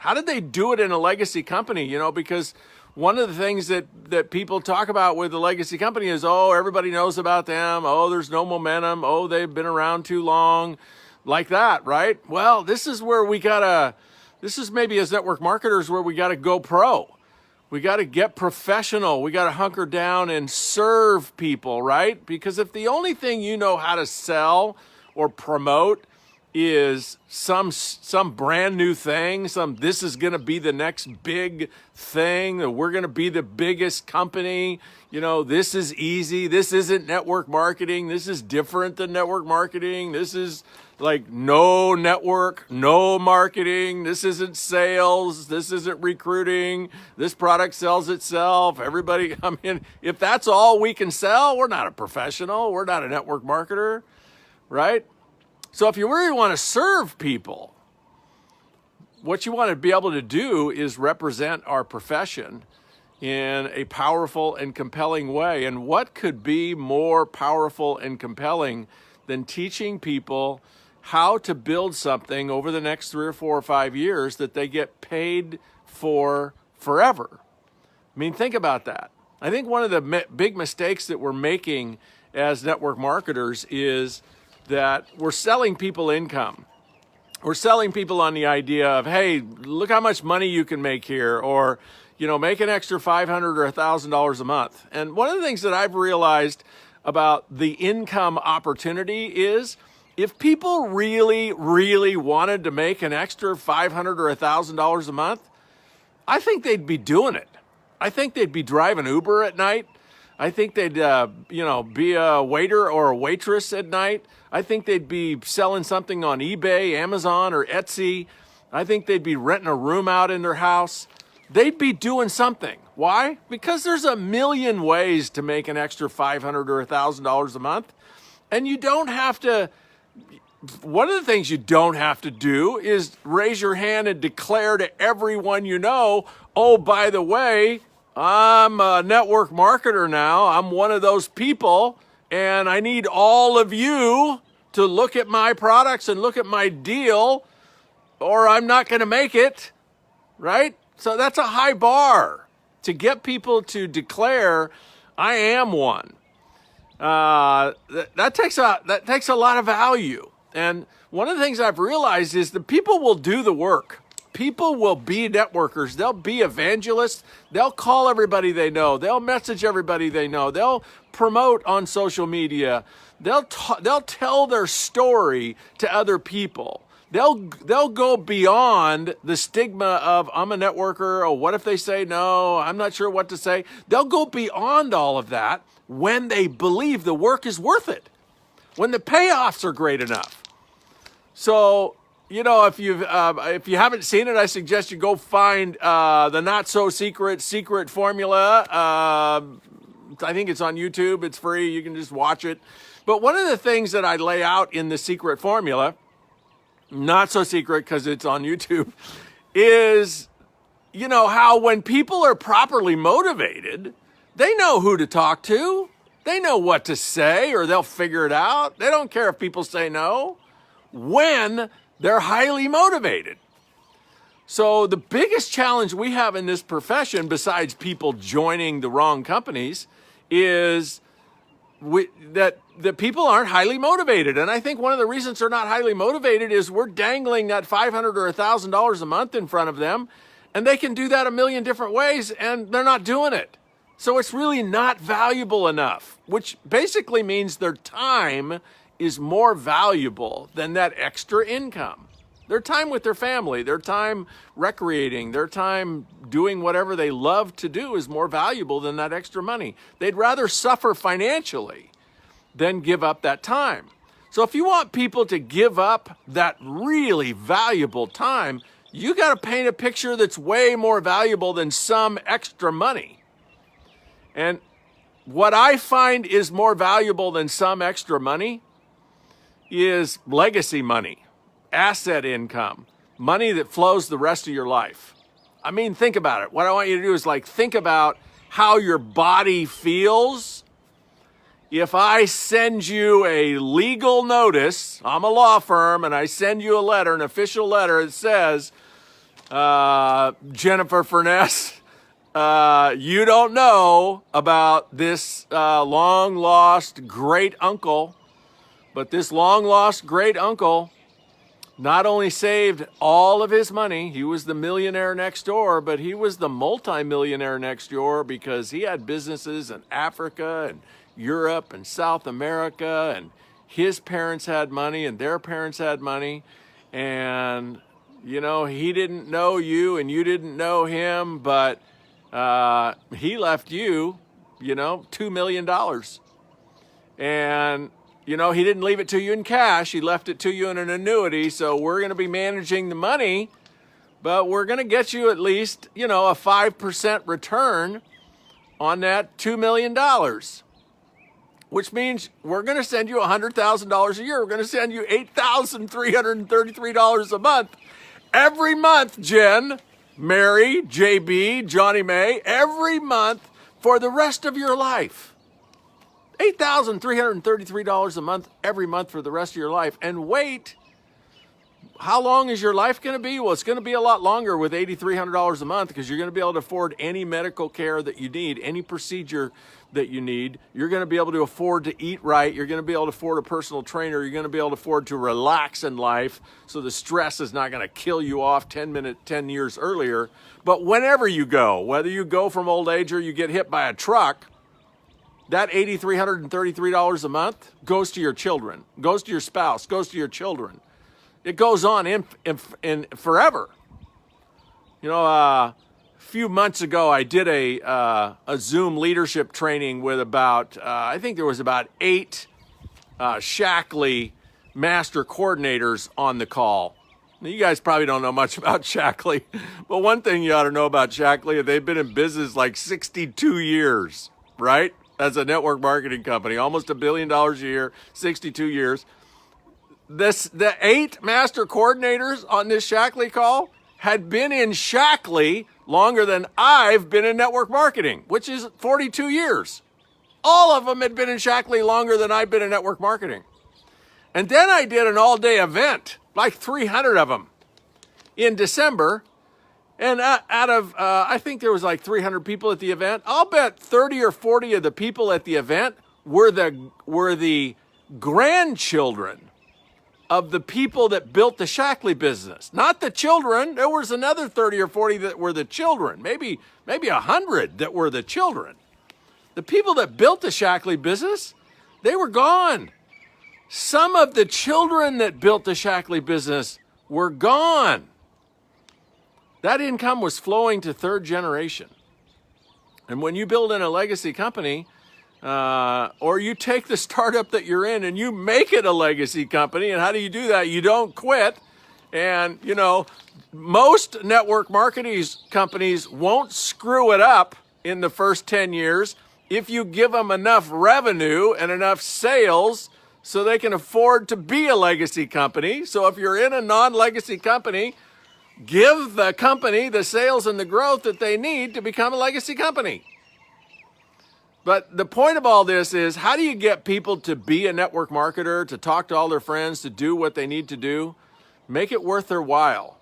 How did they do it in a legacy company? Because one of the things that people talk about with the legacy company is, oh, everybody knows about them. Oh, there's no momentum. Oh, they've been around too long, like that, right? Well, this is where this is maybe as network marketers where we got to go pro. We got to get professional. We got to hunker down and serve people, right? Because if the only thing you know how to sell or promote is some brand new thing, this is going to be the next big thing, or we're going to be the biggest company, this is easy, this isn't network marketing, this is different than network marketing, this is like no network, no marketing, this isn't sales, this isn't recruiting, this product sells itself, everybody, if that's all we can sell, we're not a professional, we're not a network marketer, right? So if you really want to serve people, what you want to be able to do is represent our profession in a powerful and compelling way. And what could be more powerful and compelling than teaching people how to build something over the next 3 or 4 or 5 years that they get paid for forever? Think about that. I think one of the big mistakes that we're making as network marketers is that we're selling people income. We're selling people on the idea of, hey, look how much money you can make here, or, make an extra $500 or $1,000 a month. And one of the things that I've realized about the income opportunity is if people really, really wanted to make an extra $500 or $1,000 a month, I think they'd be doing it. I think they'd be driving Uber at night. I think they'd, be a waiter or a waitress at night. I think they'd be selling something on eBay, Amazon, or Etsy. I think they'd be renting a room out in their house. They'd be doing something. Why? Because there's a million ways to make an extra $500 or $1,000 a month. And you don't have to, one of the things you don't have to do is raise your hand and declare to everyone you know, oh, by the way, I'm a network marketer now. I'm one of those people, and I need all of you to look at my products and look at my deal, or I'm not going to make it, right? So that's a high bar to get people to declare, I am one. That takes a lot of value. And one of the things I've realized is that people will do the work. People will be networkers. They'll be evangelists. They'll call everybody they know. They'll message everybody they know. They'll promote on social media. They'll tell their story to other people. They'll go beyond the stigma of I'm a networker, or what if they say no, I'm not sure what to say. They'll go beyond all of that when they believe the work is worth it, when the payoffs are great enough. So, if you haven't seen it, I suggest you go find the not so secret formula. I think it's on YouTube. It's free. You can just watch it. But one of the things that I lay out in the secret formula, not so secret because it's on YouTube, is, how when people are properly motivated, they know who to talk to. They know what to say, or they'll figure it out. They don't care if people say no when they're highly motivated. So the biggest challenge we have in this profession, besides people joining the wrong companies, is that people aren't highly motivated. And I think one of the reasons they're not highly motivated is we're dangling that $500 or $1,000 a month in front of them, and they can do that a million different ways, and they're not doing it. So it's really not valuable enough, which basically means their time is more valuable than that extra income. Their time with their family, their time recreating, their time doing whatever they love to do is more valuable than that extra money. They'd rather suffer financially than give up that time. So if you want people to give up that really valuable time, you got to paint a picture that's way more valuable than some extra money. And what I find is more valuable than some extra money is legacy money, asset income, money that flows the rest of your life. Think about it. What I want you to do is think about how your body feels. If I send you a legal notice, I'm a law firm, and I send you a letter, an official letter that says, Jennifer Furness, you don't know about this long lost great uncle, but this long lost great uncle not only saved all of his money, he was the millionaire next door, but he was the multimillionaire next door because he had businesses in Africa and Europe and South America, and his parents had money and their parents had money. And, you know, he didn't know you and you didn't know him, but he left you, you know, $2 million. And you know, he didn't leave it to you in cash. He left it to you in an annuity. So we're going to be managing the money, but we're going to get you at least, you know, a 5% return on that $2 million, which means we're going to send you $100,000 a year. We're going to send you $8,333 a month. Every month, Jen, Mary, JB, Johnny May, every month for the rest of your life. $8,333 a month every month for the rest of your life. And wait, how long is your life going to be? Well, it's going to be a lot longer with $8,300 a month because you're going to be able to afford any medical care that you need, any procedure that you need. You're going to be able to afford to eat right. You're going to be able to afford a personal trainer. You're going to be able to afford to relax in life so the stress is not going to kill you off 10 years earlier. But whenever you go, whether you go from old age or you get hit by a truck, that $8,333 a month goes to your children, goes to your spouse, goes to your children. It goes on in forever. You know, a few months ago, I did a Zoom leadership training with about, I think there was about 8 Shackley master coordinators on the call. Now, you guys probably don't know much about Shackley, but one thing you ought to know about Shackley, they've been in business like 62 years, right? As a network marketing company, almost $1 billion a year, 62 years. The 8 master coordinators on this Shackley call had been in Shackley longer than I've been in network marketing, which is 42 years. All of them had been in Shackley longer than I've been in network marketing. And then I did an all-day event, like 300 of them, in December. And out of, I think there was like 300 people at the event. I'll bet 30 or 40 of the people at the event were the grandchildren of the people that built the Shackley business. Not the children. There was another 30 or 40 that were the children. Maybe 100 that were the children. The people that built the Shackley business, they were gone. Some of the children that built the Shackley business were gone. That income was flowing to third generation. And when you build in a legacy company, or you take the startup that you're in and you make it a legacy company, and how do you do that? You don't quit. And, you know, most network marketing companies won't screw it up in the first 10 years if you give them enough revenue and enough sales so they can afford to be a legacy company. So if you're in a non-legacy company, give the company the sales and the growth that they need to become a legacy company. But the point of all this is, how do you get people to be a network marketer, to talk to all their friends, to do what they need to do? Make it worth their while.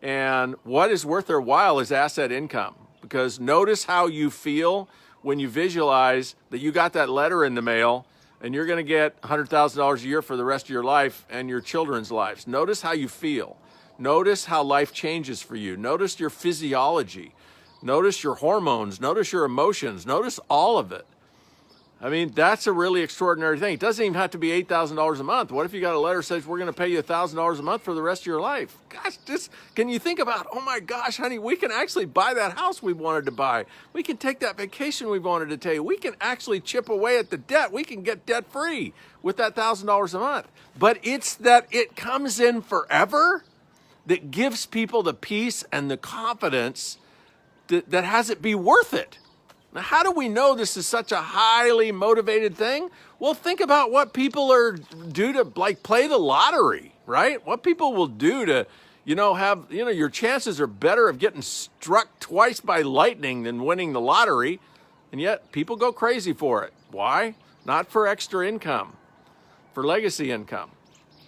And what is worth their while is asset income. Because notice how you feel when you visualize that you got that letter in the mail and you're going to get $100,000 a year for the rest of your life and your children's lives. Notice how you feel. Notice how life changes for you. Notice your physiology. Notice your hormones. Notice your emotions. Notice all of it. I mean, that's a really extraordinary thing. It doesn't even have to be $8,000 a month. What if you got a letter that says we're going to pay you $1,000 a month for the rest of your life? Gosh, can you think about, oh my gosh, honey, we can actually buy that house we wanted to buy. We can take that vacation we wanted to take. We can actually chip away at the debt. We can get debt free with that $1,000 a month. But it's that it comes in forever that gives people the peace and the confidence that has it be worth it. Now, how do we know this is such a highly motivated thing? Well, think about what people do to like play the lottery, right? What people will do to, your chances are better of getting struck twice by lightning than winning the lottery. And yet people go crazy for it. Why? Not for extra income, for legacy income.